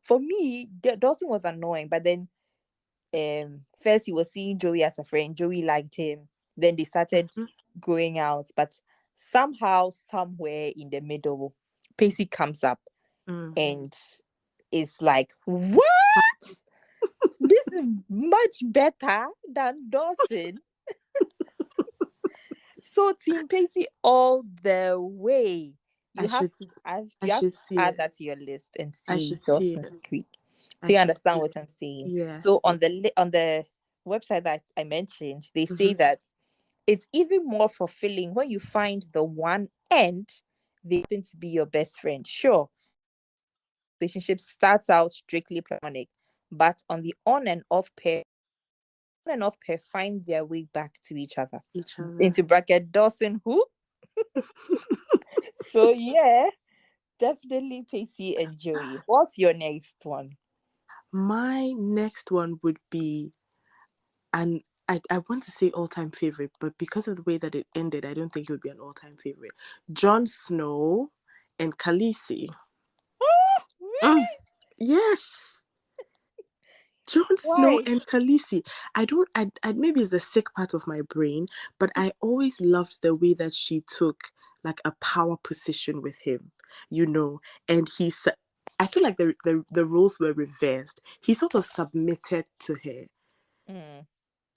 for me, Dawson was annoying, but then first he was seeing Joey as a friend. Joey liked him. Then they started going out, but somehow, somewhere in the middle, Pacey comes up and is like, "What? This is much better than Dawson." So Team Pacey all the way. You have to add that to your list and see Dawson's Creek. So you understand what I'm saying? Yeah. So on the website that I mentioned, they say that it's even more fulfilling when you find the one and they happen to be your best friend. Sure, relationship starts out strictly platonic, but on the on and off pair find their way back to each other. Into bracket Dawson who? So yeah, definitely Pacey and Joey. What's your next one? My next one would be, and I want to say all-time favorite, but because of the way that it ended, I don't think it would be an all-time favorite. Jon Snow and Khaleesi. Really? Yes. Jon Snow and Khaleesi. I maybe it's the sick part of my brain, but I always loved the way that she took like a power position with him, and I feel like the roles were reversed. He sort of submitted to her.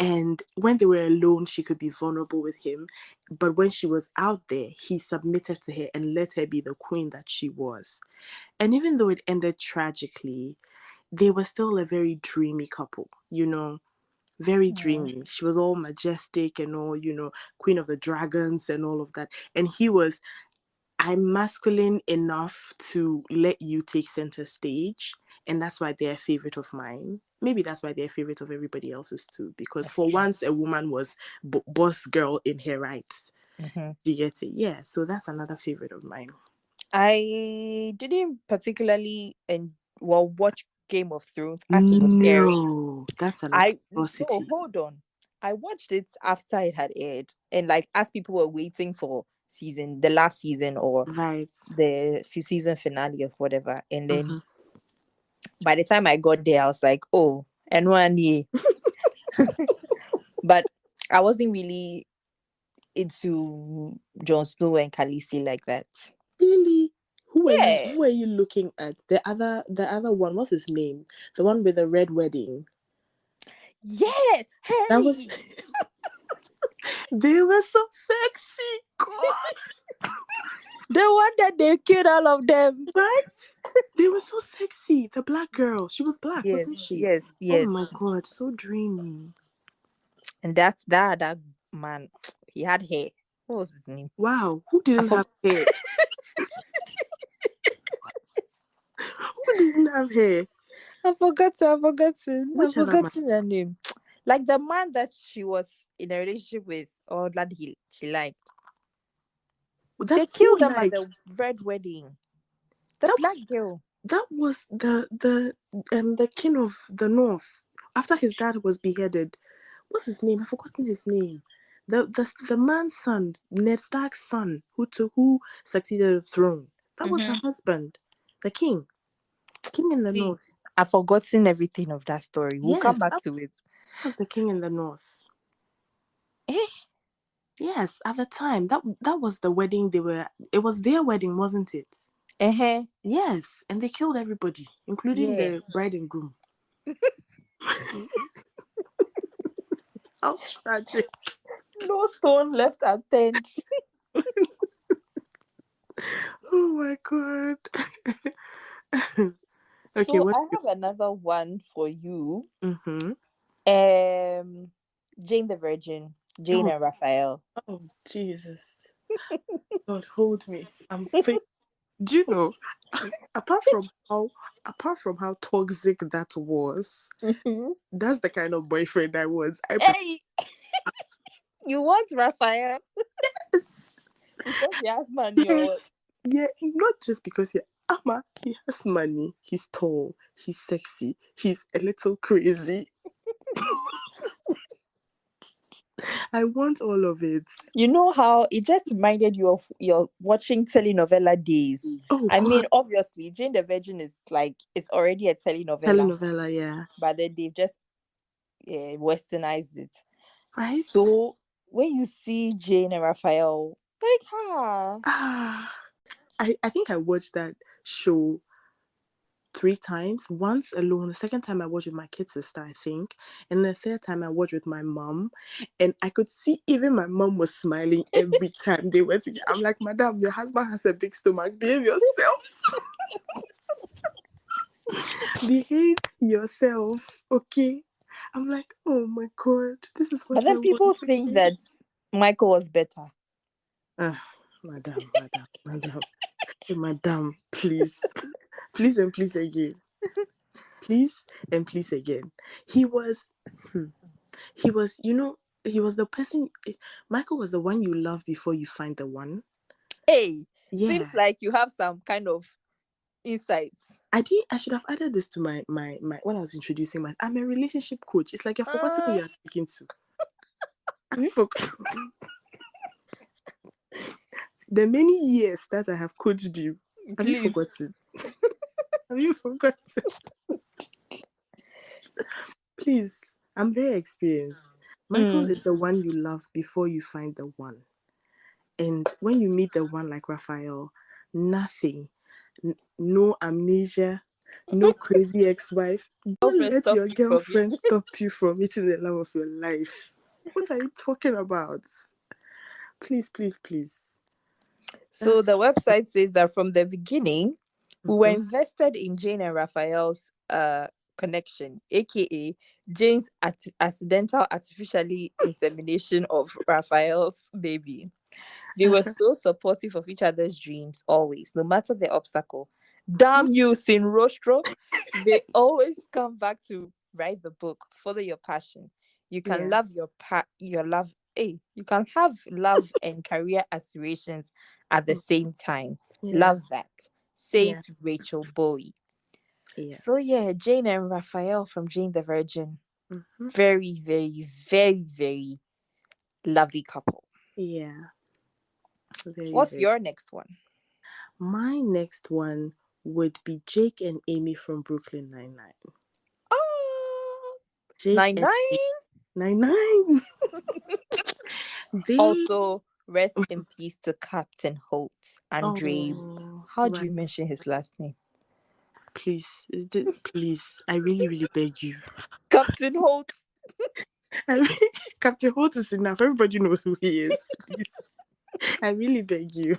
And when they were alone, she could be vulnerable with him. But when she was out there, he submitted to her and let her be the queen that she was. And even though it ended tragically, they were still a very dreamy couple, very dreamy. She was all majestic and all, queen of the dragons and all of that. And he was, I'm masculine enough to let you take center stage. And that's why they're a favorite of mine. Maybe that's why they're a favorite of everybody else's too. Because for once, a woman was boss girl in her rights. Do you get it? Yeah. So that's another favorite of mine. I didn't particularly watch Game of Thrones as it was airing. That's an atrocity. No, hold on. I watched it after it had aired, and like as people were waiting for the last season or the season finale or whatever, and then by the time I got there, I was like, oh, and one year. But I wasn't really into Jon Snow and Khaleesi like that. Really? Who are you looking at? The other one, what's his name? The one with the red wedding. Yeah, hey. That was they were so sexy. God. The one that they killed all of them. Right? They were so sexy. The black girl. She was black, wasn't she? Yes. Oh my God, so dreamy. And that man, he had hair. What was his name? Wow, who didn't have hair? Who didn't have hair? I've forgotten her name. Like the man that she was in a relationship with, or that she liked. They killed them at the red wedding. The black girl. That was the king of the north. After his dad was beheaded. What's his name? I've forgotten his name. The man's son, Ned Stark's son, who succeeded the throne. That was her husband, the king in the north. I've forgotten everything of that story. We'll come back to it. That was the king in the north. Yes, at the time that was the wedding it was their wedding, wasn't it? Yes, and they killed everybody, including the bride and groom. How tragic. No stone left unturned. Oh my God. Okay, so I have another one for you. Jane the Virgin, Jane and Raphael. Oh Jesus. God, hold me. I'm fake. Do you know, apart from how toxic that was, that's the kind of boyfriend I was. Hey! You want Raphael? Yes. Because he has money. Yes. Yeah, not just because he has money. He's tall. He's sexy. He's a little crazy. I want all of it. You know how it just reminded you of your watching telenovela days. Oh, I mean, God. obviously, Jane the Virgin is like, it's already a telenovela, Telenovela, yeah. but then they've just westernized it. Right? So when you see Jane and Raphael, like, I think I watched that show 3 times. Once alone. The second time I watched with my kid sister, I think. And the third time I watched with my mom. And I could see even my mom was smiling every time they were together. I'm like, Madam, your husband has a big stomach. Behave yourself. Behave yourself. Okay. I'm like, oh my God. This is what but then I people want. think that Michael was better. Madam, please. Please and please again. Please and please again. He was, he was the person. Michael was the one you love before you find the one. Hey, Yeah. seems like you have some kind of insights. I should have added this to my when I was introducing my. I'm a relationship coach. It's like you've forgotten who you are speaking to. Have you forgotten? The many years that I have coached you. Have you forgotten? Have you forgotten? Please, I'm very experienced. Michael is the one you love before you find the one. And when you meet the one like Raphael, nothing, no amnesia, no crazy ex-wife. Don't let your girlfriend stop you from meeting the love of your life. What are you talking about? Please, please, please. So the website says that from the beginning, we were invested in Jane and Raphael's connection, aka Jane's accidental artificially insemination of Raphael's baby. They were so supportive of each other's dreams always, no matter the obstacle. Damn you, Sin Rostro. They always come back to write the book, follow your passion. You can love your love. Hey, you can have love and career aspirations at the same time. Love that, says Rachel Bowie. So Jane and Raphael from Jane the Virgin. Very, very, very, very lovely couple. Yeah. What's your next one? My next one would be Jake and Amy from Brooklyn Nine-Nine. Oh, Jake Nine-Nine. Also, rest in peace to Captain Holt. Andre. How do you mention his last name? Please, I really, really beg you. Captain Holt. Captain Holt is enough. Everybody knows who he is. Please. I really beg you.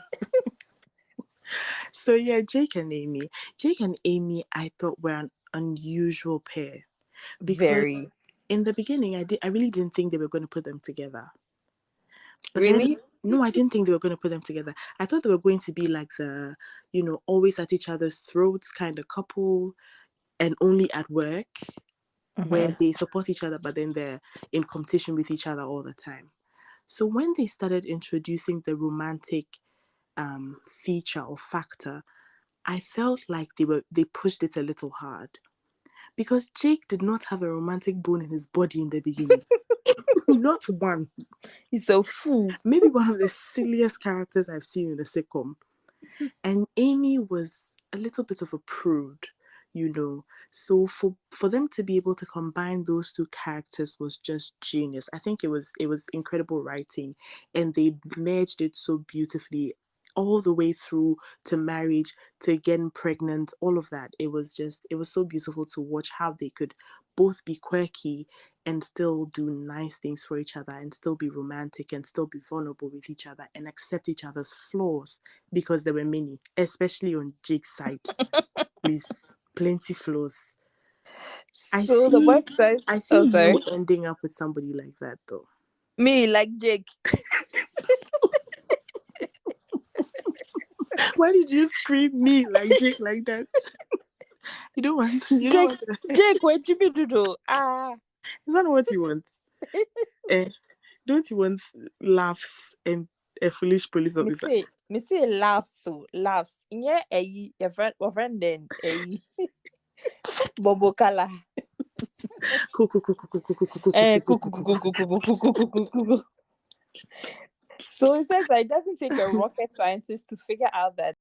So Jake and Amy. Jake and Amy, I thought were an unusual pair. Because in the beginning, I really didn't think they were going to put them together. But really? No, I didn't think they were going to put them together. I thought they were going to be like the, always at each other's throats kind of couple, and only at work, where they support each other, but then they're in competition with each other all the time. So when they started introducing the romantic feature or factor, I felt like they pushed it a little hard. Because Jake did not have a romantic bone in his body in the beginning. Not one. He's so fool. Maybe one of the silliest characters I've seen in the sitcom. And Amy was a little bit of a prude, So for them to be able to combine those two characters was just genius. I think it was incredible writing, and they merged it so beautifully all the way through to marriage, to getting pregnant, all of that. It was so beautiful to watch how they could both be quirky and still do nice things for each other, and still be romantic, and still be vulnerable with each other, and accept each other's flaws, because there were many, especially on Jake's side. Please, plenty flaws. I see you ending up with somebody like that, though. Me, like Jake. Why did you scream me like Jake like that? You don't want to. Jake, what you do? Is that what you want? Don't you want laughs and a foolish police officer? Me say laughs. Yeah, your friend then Bobo Kala. Cool, cool, cool, cool, cool, cool, cool, cool, cool, cool, cool, cool. So it says that it doesn't take a rocket scientist to figure out that